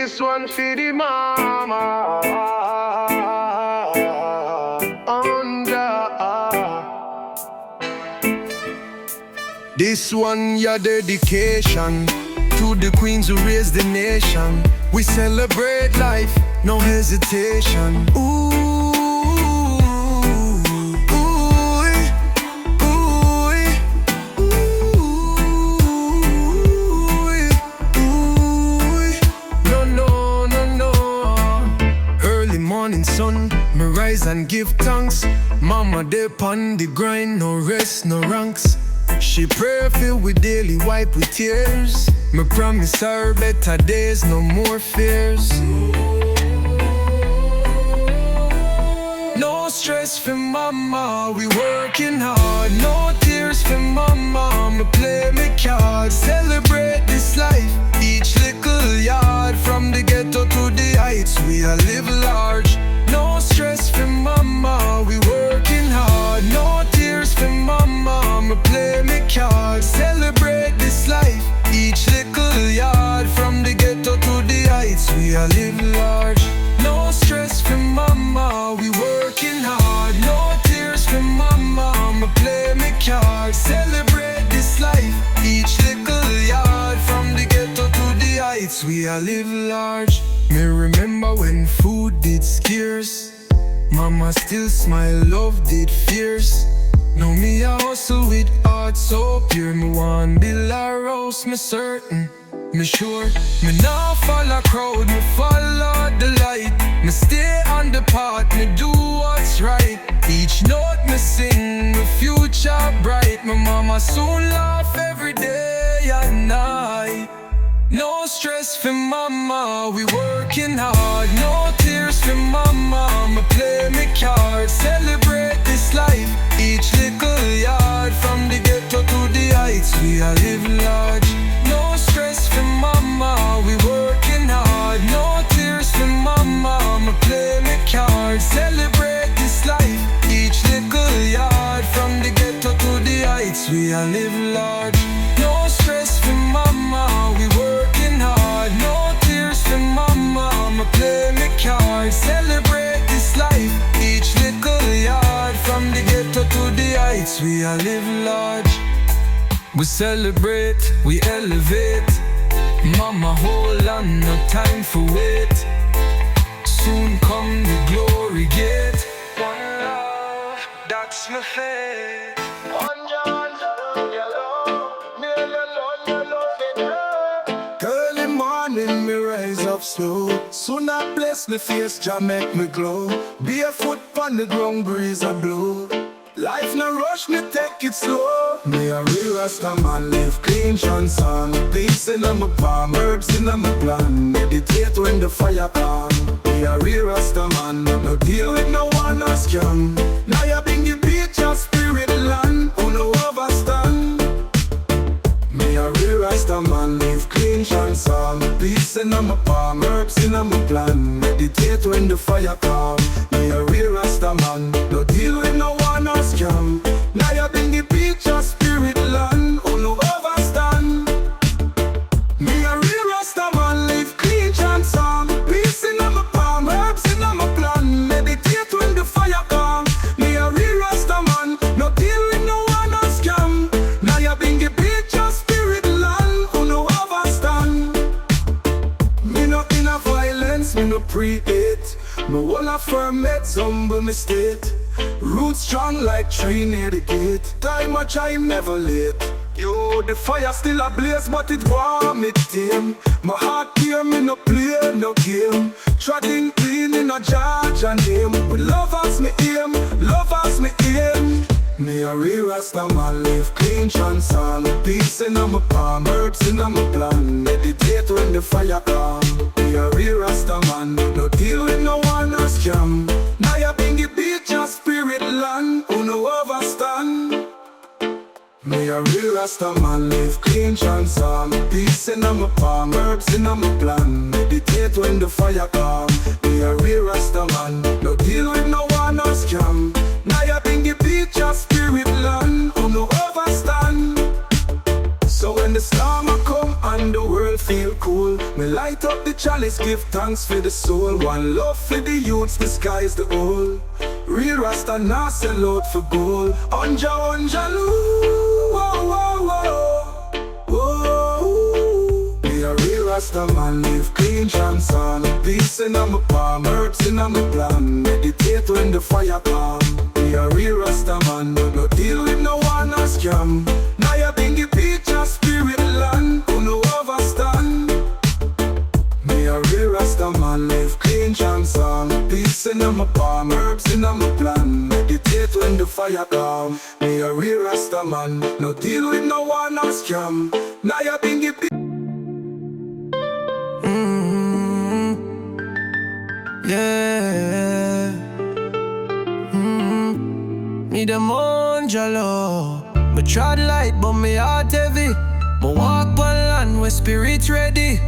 This one for the mama under. This one your dedication to the queens who raised the nation. We celebrate life, no hesitation. Ooh, ooh, ooh, ooh. No, no, no, no. Early morning sun, me rise and give thanks. Mama dey pon the grind, no rest, no ranks. She pray filled with daily wipe with tears. Me promise her better days, no more fears. No stress for mama, we working hard. No tears for mama, me play me card. Celebrate this life, each little yard. From the ghetto to the heights, we a live large. No stress for mama, we working hard. No tears for mama, me play me card. Celebrate this life, each little yard. From the ghetto to the heights, we a live large. No stress for mama, we working hard. No tears for mama, me play me card. Celebrate this life, each little yard. From the ghetto to the heights, we a live large. Me remember when food did scarce. Mama still smile, love did fierce. Now me a hustle with heart so pure. Me want build a house, me certain, me sure. Me nah follow crowd, me follow the light. Me stay on the path, me do what's right. Each note me sing, my future bright. My mama soon laugh every day and night. No stress for mama, we working hard. No tears for mama, me play me card. Celebrate this life, each little yard. From the ghetto to the heights, we a live large. No stress for mama, we working hard. No tears for mama, me play me card. Celebrate this life, each little yard. From the ghetto to the heights, we a live large. No stress for mama, we working hard. No tears for mama, me play me card. Celebrate this life, each little yard. From the ghetto to the heights, we a live large. We celebrate, we elevate. Mama hold on, no time for wait. Soon come the glory gate. One love, that's my fate. One John, yellow, early morning, me rise up slow. Soon I bless me face, Jah make me glow. Barefoot on the ground, breeze a blow. Life no rush, me take it slow. Me a real Rasta man, live clean, Johnson. Peace in my palm, herbs in my plan. Meditate when the fire come. Me a real Rasta man, no deal with no one or scam. Now you bring the beach, your spirit land. Who no overstand? Me a real Rasta man, live clean, Johnson. Peace in my palm, herbs in my plan. Meditate when the fire come. Me a real Rasta man, no deal with no one or scam. Now you bring the beach, your spirit land. Who no overstand? Me a real Rasta man, live clean, Johnson. Peace in my palm, herbs in my plan. Meditate when the fire come. Me a real Rasta man, no deal with no one or scam. Now you bring the beach, your spirit land. Who no overstand? Me no in a violence, me no pre-hate. Me wanna firm it, humble me state. Roots strong like tree near the gate. Time a chime, never late. Yo, the fire still a blaze, but it warm, it tame. My heart clear, me no play, no game. Treading clean in a judge and name. With love as me aim, love as me aim. Me a real Rasta man, live clean, Johnson. Peace in my palm, herbs in my plan. Meditate when the fire come. Me a real Rasta man, no deal with no one or scam. Now you bring the beach, your spirit land. Who no overstand? Me a real Rasta man, live clean, Johnson. Peace in my palm, herbs in my plan. Meditate when the fire come. Me a real Rasta man, no deal with no one or scam. Now you bring the beach, your spirit land. Who no overstand? So when the storm a come and the world feel cool, Me light up the chalice, give thanks for the soul. One love for the youths, the sky is the whole. Real Rasta nah sell out for gold. Onja, onja, loo, whoa, whoa, whoa, whoa. Me a real Rasta man, live clean chance on. Peace in my palm, herbs in my plan. Meditate when the fire come. Me a real Rasta man, no deal with no one or scam. Now you bring the picture, spirit land, who no overstand. Me a real Rasta man, live clean chance on. Peace in my palm, herbs in my plan. Meditate when the fire come. Me a real Rasta man, no deal with no one or scam. Now you bring the picture. Yeah. Me the Monjalo. Me trod light but me heart heavy. Me walk on land where spirit ready.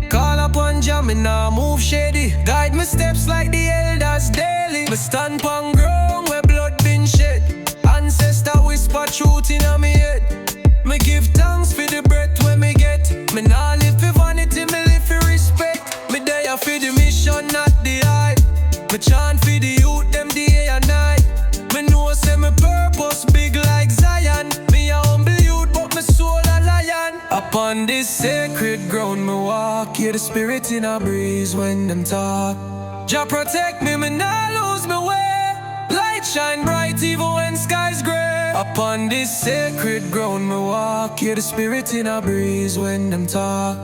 Call upon Jah, me nah move shady. Guide my steps like the elders daily. Me stand pon ground where blood been shed. Ancestor whisper truth inna me head. Me give thanks for the breath when me get. Me nah live for vanity, me live for respect. Me there for the mission, not the hype. Me chant for the youth, them day and night. Me know say me purpose big like Zion. Me a humble youth, but me soul a lion. Upon this sacred ground me walk. Hear the spirit in a breeze when them talk. Jah protect me, me nah lose me way. Light shine bright even when skies gray. Upon this sacred ground me walk. Hear the spirit in a breeze when them talk.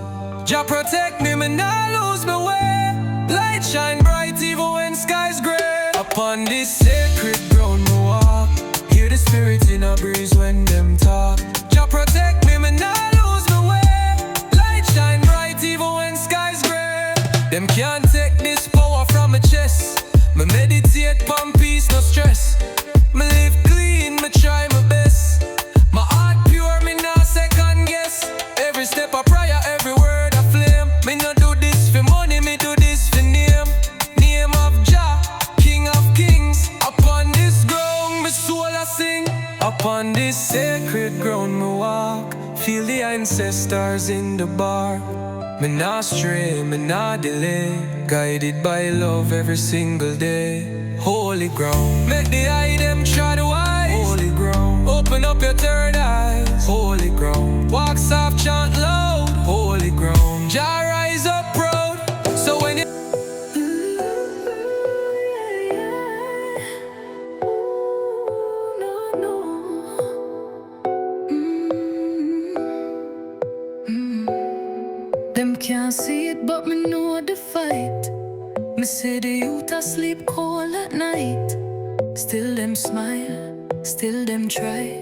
Jah protect me, me nah lose me way. Light shine bright even when skies gray. Upon this sacred ground me walk. Hear the spirit in a breeze when them talk. Jah protect me, me nah lose me way. Light shine bright even when skies gray. Them can't take this power from my chest. Me meditate pon peace, no stress. Me live clean, me try my best. My heart pure, me nah second guess. Every step a prayer, every word a flame. Me no do this for money, me do this for name. Name of Jah, King of Kings. Upon this ground, me soul a sing. Upon this sacred ground, me walk. Feel the ancestors in the bark. Me nah stray, me nah delay. Guided by love every single day. Holy ground, make the eye them try to wise. Holy ground, open up your third eyes. Holy ground, walk soft, chant loud. Holy ground, Jah rise up proud. So when you Them can't see it, but me know the fight. Me say the youth asleep cold at night. Still them smile, still them try.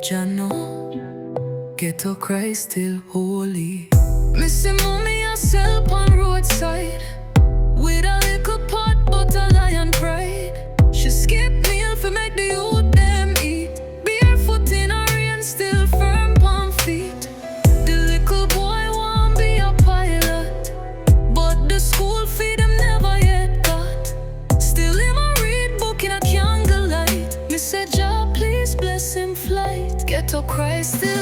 Jah know, Ghetto cry still holy. Me see mommy herself on roadside with a little pot but a lion pride. She skip meal for make the youth them eat. Barefoot in her rain, still firm on feet. The little boy want be a pilot, but the school fee them never yet got. Still him a read book in a candlelight. Me say Jah please bless him flight. Ghetto cry still